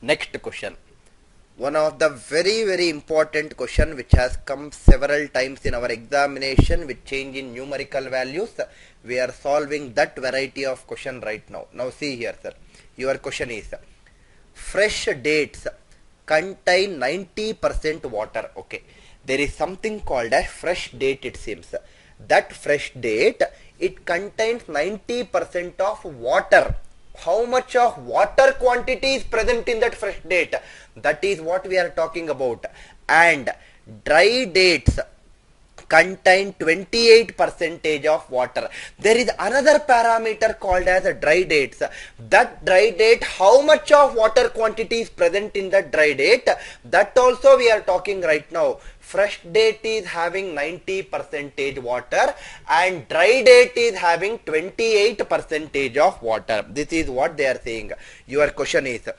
Next question. One of the very important question which has come several times in our examination with change in numerical values. We are solving that variety of question right now. Now see here, sir. Your question is, fresh dates contain 90% water. Okay. There is something called as fresh date, it seems. That fresh date, it contains 90% of water. How much of water quantity is present in that fresh date? That is what we are talking about. And dry dates contain 28% of water. There is another parameter called as a dry dates. That dry date, how much of water quantity is present in that dry date? That also we are talking right now. Fresh date is having 90% water and dry date is having 28% of water. This is what they are saying. Your question is,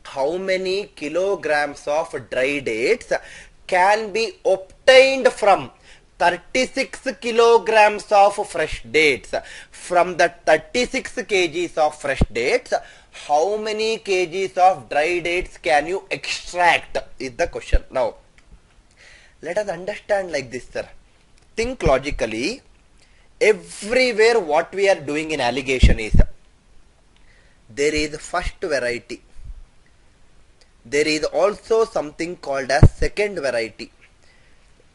how many kilograms of dry dates can be obtained from 36 kilograms of fresh dates? From the 36 kgs of fresh dates, how many kgs of dry dates can you extract is the question. Now, let us understand like this, sir. Think logically. Everywhere what we are doing in alligation is, there is first variety. There is also something called as second variety.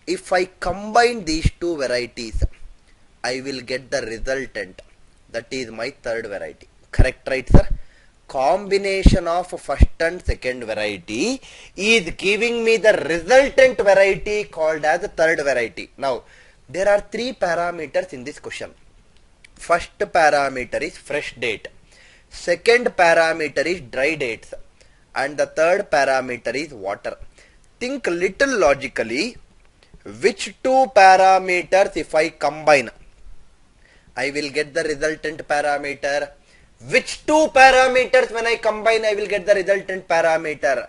If I combine these two varieties, I will get the resultant. That is my third variety. Correct, right, sir? Combination of first and second variety is giving me the resultant variety called as the third variety. Now, there are three parameters in this question. First parameter is fresh date. Second parameter is dry dates. And the third parameter is water. Think little logically. Which two parameters if I combine, I will get the resultant parameter? Which two parameters when I combine I will get the resultant parameter?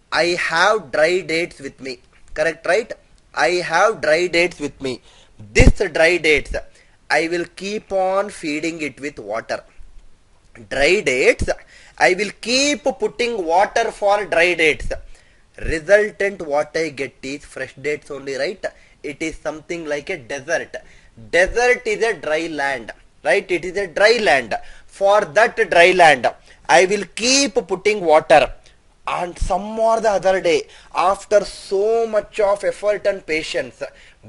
I have dry dates with me. Correct, right? I have dry dates with me. This dry dates, I will keep on feeding it with water. Dry dates, I will keep putting water for dry dates. Resultant what I get is fresh dates only, right? It is something like a desert. Desert is a dry land, right? It is a dry land. For that dry land, I will keep putting water. And some or the other day, after so much of effort and patience,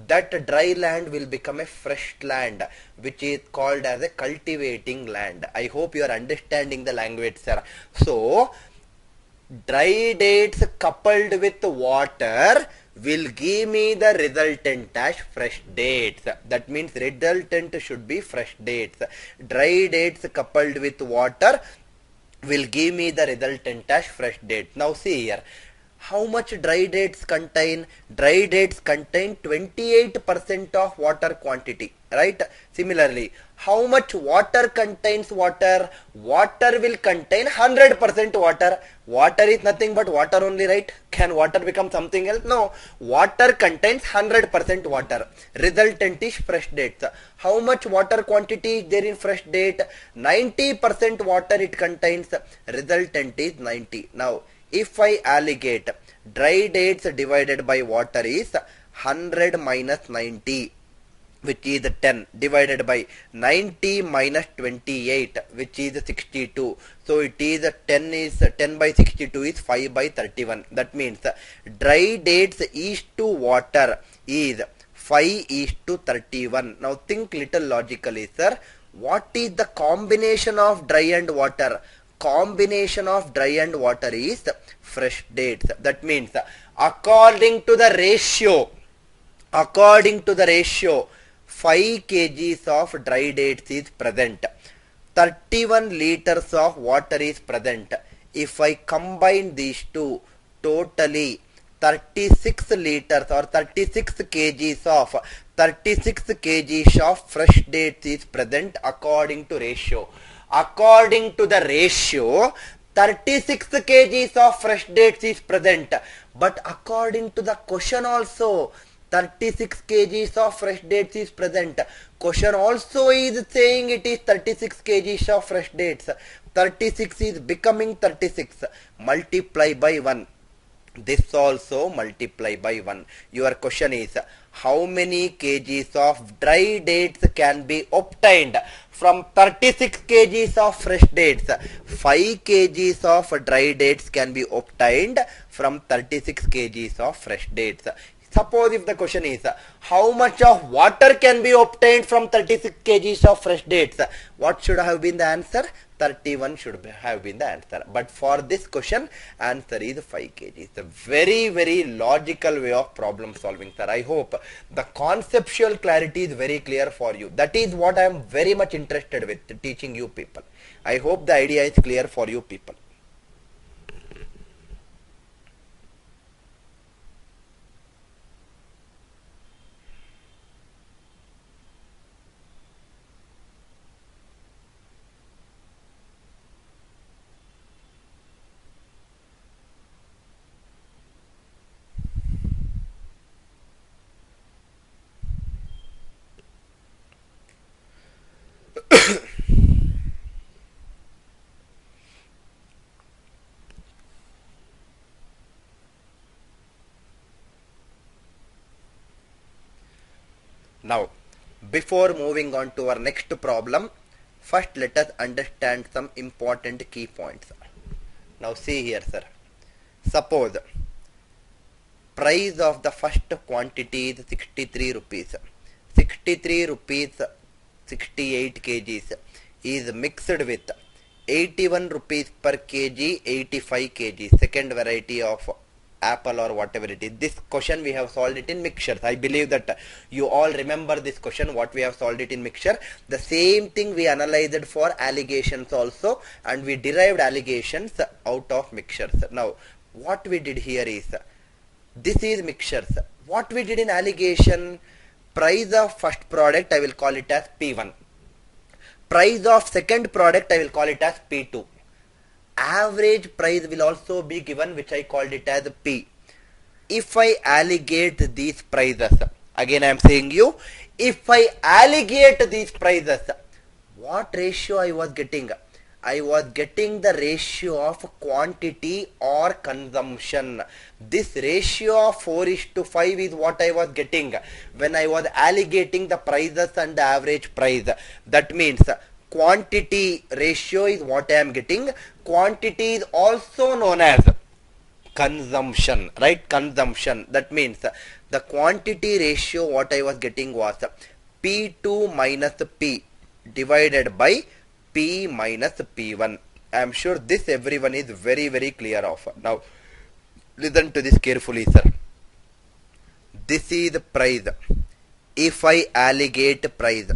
that dry land will become a fresh land, which is called as a cultivating land. I hope you are understanding the language, sir. So, dry dates coupled with water will give me the resultant as fresh dates. That means resultant should be fresh dates. Dry dates coupled with water will give me the resultant as fresh dates. Now see here. How much dry dates contain? Dry dates contain 28% of water quantity, right? Similarly, how much water contains water? Water will contain 100% water. Water is nothing but water only, right? Can water become something else? No. Water contains 100% water. Resultant is fresh dates. How much water quantity is there in fresh date? 90% water it contains. Resultant is 90. Now, if I alligate, dry dates divided by water is 100 minus 90, which is 10, divided by 90 minus 28, which is 62. So it is 10 by 62 is 5 by 31. That means dry dates is to water is 5 is to 31. Now think little logically, sir. What is the combination of dry and water? Combination of dry and water is fresh dates. That means according to the ratio, 5 kgs of dry dates is present. 31 liters of water is present. If I combine these two, totally 36 liters or 36 kgs of fresh dates is present according to ratio. According to the ratio, 36 kgs of fresh dates is present. But according to the question also, 36 kgs of fresh dates is present. Question also is saying it is 36 kgs of fresh dates. 36 is becoming 36. Multiply by 1. This also multiply by 1. Your question is, how many kgs of dry dates can be obtained from 36 kgs of fresh dates? 5 kgs of dry dates can be obtained from 36 kgs of fresh dates. Suppose if the question is, how much of water can be obtained from 36 kgs of fresh dates? What should have been the answer? 31 should have been the answer. But for this question, answer is 5 kgs. A very, very logical way of problem solving, sir. I hope the conceptual clarity is very clear for you. That is what I am very much interested with teaching you people. I hope the idea is clear for you people. Now, before moving on to our next problem, first let us understand some important key points. Now see here, sir. Suppose price of the first quantity is 63 rupees. 63 rupees 68 kgs is mixed with 81 rupees per kg 85 kg, second variety of apple or whatever it is. This question we have solved it in mixtures. I believe that you all remember this question, what we have solved it in mixture. The same thing we analyzed for alligations also, and we derived alligations out of mixtures. Now what we did here is, this is mixtures. What we did in alligation, price of first product I will call it as P1. Price of second product I will call it as P2. Average price will also be given, which I called it as P. If I alligate these prices, again I am saying you, if I alligate these prices, what ratio I was getting? I was getting the ratio of quantity or consumption. This ratio of 4:5 is what I was getting when I was alligating the prices and the average price. That means quantity ratio is what I am getting. Quantity is also known as consumption, right? Consumption. That means the quantity ratio what I was getting was P2 minus P divided by P minus P1. I am sure this everyone is very, very clear of. Now listen to this carefully, sir. This is the price. If I alligate price,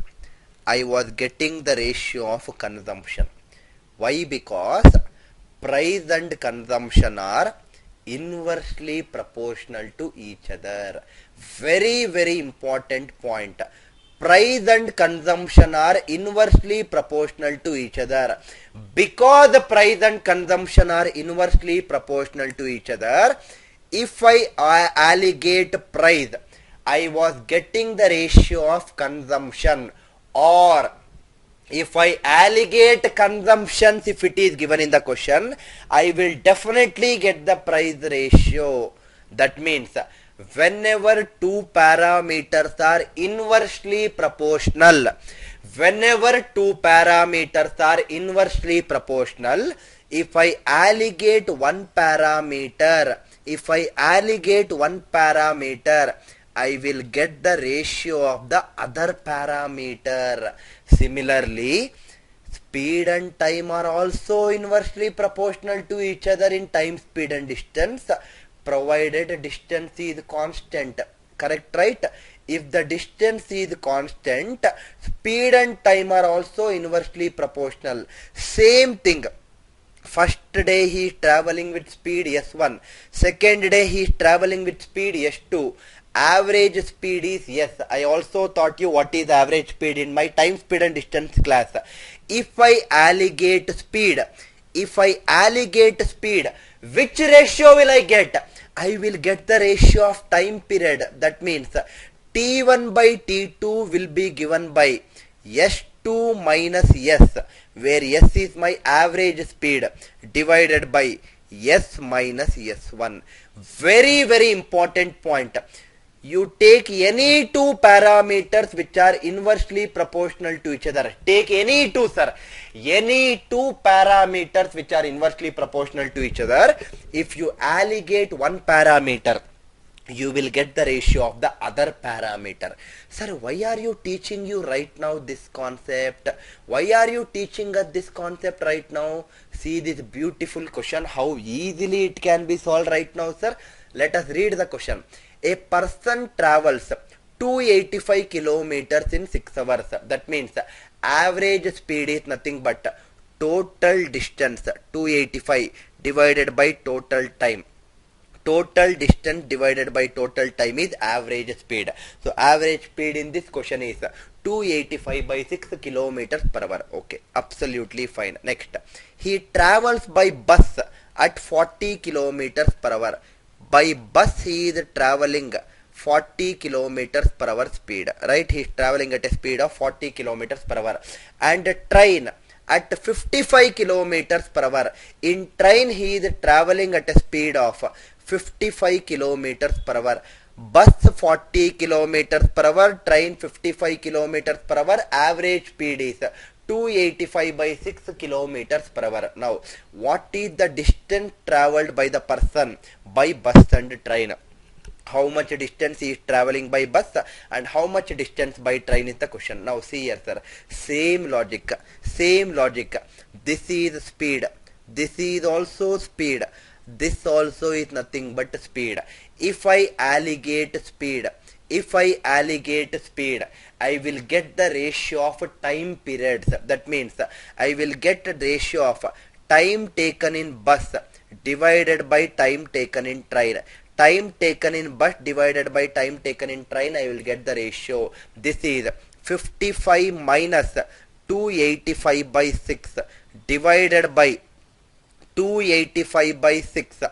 I was getting the ratio of consumption. Why? Because price and consumption are inversely proportional to each other. Very, very important point. Price and consumption are inversely proportional to each other. Because the price and consumption are inversely proportional to each other, if I alligate price, I was getting the ratio of consumption. Or if I alligate consumptions, if it is given in the question, I will definitely get the price ratio. That means whenever two parameters are inversely proportional, whenever two parameters are inversely proportional, if I alligate one parameter, I will get the ratio of the other parameter. Similarly, speed and time are also inversely proportional to each other in time, speed and distance, provided distance is constant. Correct, right? If the distance is constant, speed and time are also inversely proportional. Same thing. First day he is traveling with speed S1. Second day he is traveling with speed S2. Average speed is S. I also taught you what is average speed in my time, speed and distance class. If I alligate speed, which ratio will I get? I will get the ratio of time period. That means T1 by T2 will be given by S2 minus S, where S is my average speed, divided by S minus S1. Very, very important point. You take any two parameters which are inversely proportional to each other. Take any two, sir. Any two parameters which are inversely proportional to each other. If you alligate one parameter, you will get the ratio of the other parameter. Sir, why are you teaching you right now this concept? Why are you teaching us this concept right now? See this beautiful question, how easily it can be solved right now, sir. Let us read the question. A person travels 285 kilometers in 6 hours. That means average speed is nothing but total distance 285 divided by total time. Total distance divided by total time is average speed. So average speed in this question is 285 by 6 kilometers per hour. Okay, absolutely fine. Next, he travels by bus at 40 kilometers per hour. By bus he is traveling 40 kilometers per hour speed. Right, he is traveling at a speed of 40 kilometers per hour. And train at 55 kilometers per hour. In train he is traveling at a speed of 55 kilometers per hour. Bus 40 kilometers per hour, train 55 kilometers per hour, average speed is 285 by 6 kilometers per hour. Now, what is the distance travelled by the person by bus and train? How much distance he is travelling by bus and how much distance by train is the question. Now see here, sir. Same logic. Same logic. This is speed. This is also speed. This also is nothing but speed. If I alligate speed, I will get the ratio of time periods. That means I will get the ratio of time taken in bus divided by time taken in train. Time taken in bus divided by time taken in train, I will get the ratio. This is 55 minus 285 by 6 divided by 285 by 6.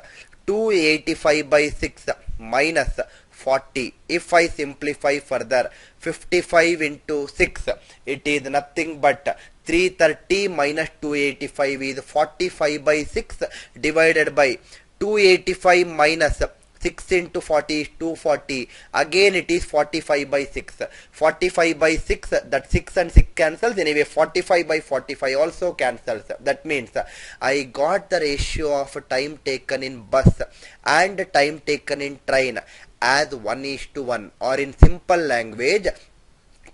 285 by 6 minus 40. If I simplify further, 55 into 6, it is nothing but 330 minus 285 is 45 by 6 divided by 285 minus 6 into 40 is 240. Again it is 45 by 6. 45 by 6, that 6 and 6 cancels. Anyway, 45 by 45 also cancels. That means I got the ratio of time taken in bus and time taken in train as 1:1. Or in simple language,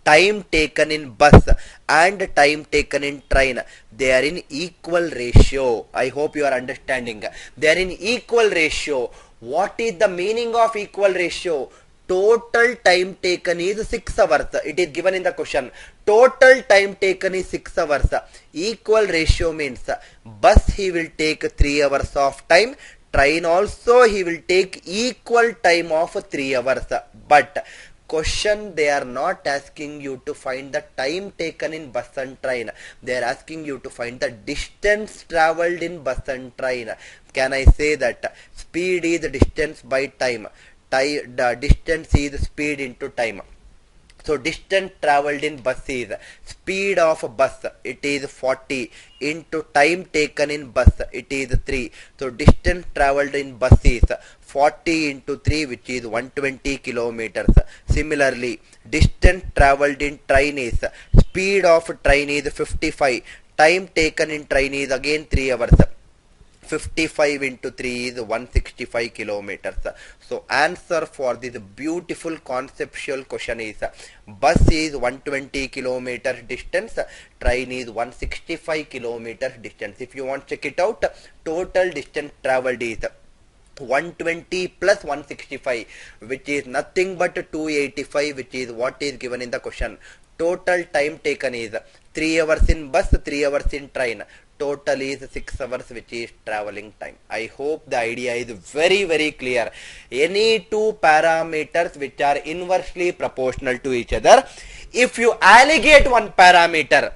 time taken in bus and time taken in train, they are in equal ratio. I hope you are understanding. They are in equal ratio. What is the meaning of equal ratio? Total time taken is 6 hours. It is given in the question. Total time taken is 6 hours. Equal ratio means bus he will take 3 hours of time. Train also he will take equal time of 3 hours. But question, they are not asking you to find the time taken in bus and train. They are asking you to find the distance travelled in bus and train. Can I say that speed is distance by time? The distance is speed into time. So distance travelled in bus is speed of bus, it is 40, into time taken in bus, it is 3. So distance travelled in bus is 40 into 3, which is 120 kilometers. Similarly, distance travelled in train is, speed of train is 55, time taken in train is again 3 hours. 55 into 3 is 165 kilometers. So answer for this beautiful conceptual question is, bus is 120 kilometers distance, train is 165 kilometers distance. If you want to check it out, total distance travelled is 120 plus 165, which is nothing but 285, which is what is given in the question. Total time taken is 3 hours in bus, 3 hours in train. Total is 6 hours, which is traveling time. I hope the idea is very, very clear. Any two parameters which are inversely proportional to each other, if you alligate one parameter,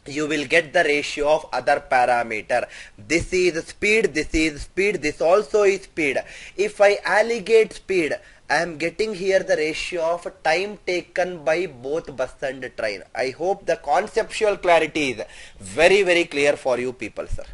you will get the ratio of other parameter. This is speed, this is speed, this also is speed. If I alligate speed, I am getting here the ratio of time taken by both bus and train. I hope the conceptual clarity is very clear for you people, sir.